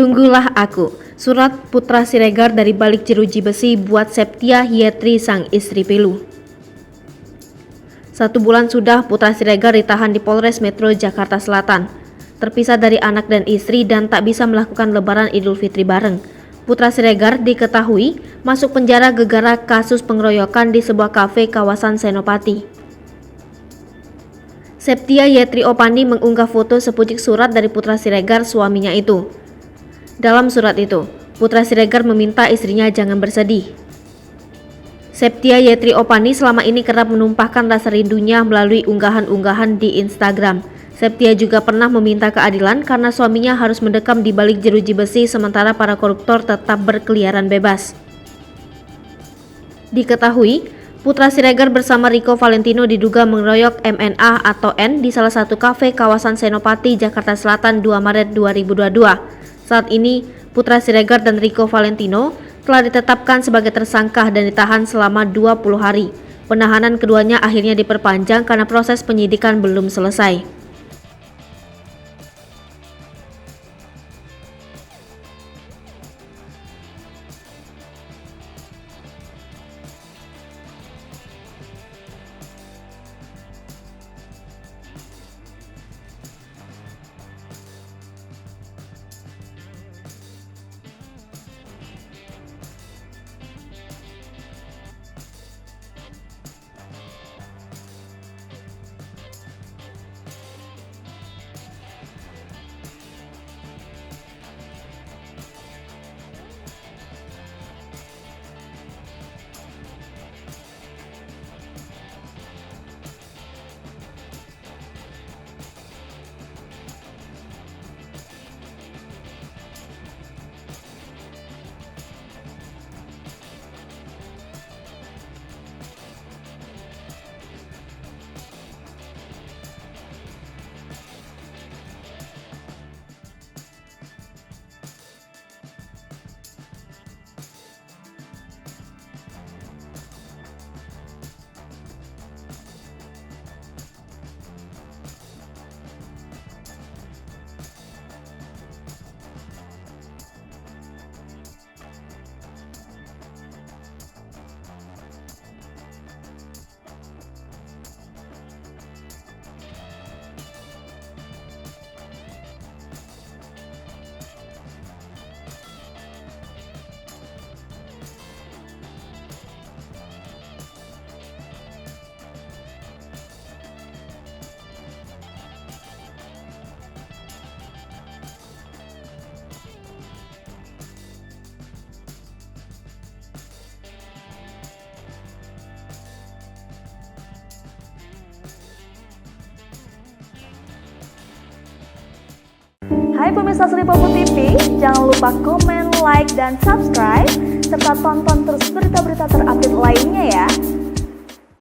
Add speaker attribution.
Speaker 1: Tunggulah aku, surat Putra Siregar dari balik jeruji besi buat Septia Hyetri sang istri pilu. 1 bulan sudah Putra Siregar ditahan di Polres Metro Jakarta Selatan. Terpisah dari anak dan istri dan tak bisa melakukan lebaran Idul Fitri bareng. Putra Siregar diketahui masuk penjara gegara kasus pengeroyokan di sebuah kafe kawasan Senopati. Septia Hyetri Opandi mengunggah foto sepucuk surat dari Putra Siregar suaminya itu. Dalam surat itu, Putra Siregar meminta istrinya jangan bersedih. Septia Hyetri Opandi selama ini kerap menumpahkan rasa rindunya melalui unggahan-unggahan di Instagram. Septia juga pernah meminta keadilan karena suaminya harus mendekam di balik jeruji besi sementara para koruptor tetap berkeliaran bebas. Diketahui, Putra Siregar bersama Rico Valentino diduga mengeroyok MNA atau N di salah satu kafe kawasan Senopati, Jakarta Selatan 2 Maret 2022. Saat ini, Putra Siregar dan Rico Valentino telah ditetapkan sebagai tersangka dan ditahan selama 20 hari. Penahanan keduanya akhirnya diperpanjang karena proses penyidikan belum selesai.
Speaker 2: Hai pemirsa Sri Popo TV, jangan lupa komen, like, dan subscribe, serta tonton terus berita-berita terupdate lainnya ya.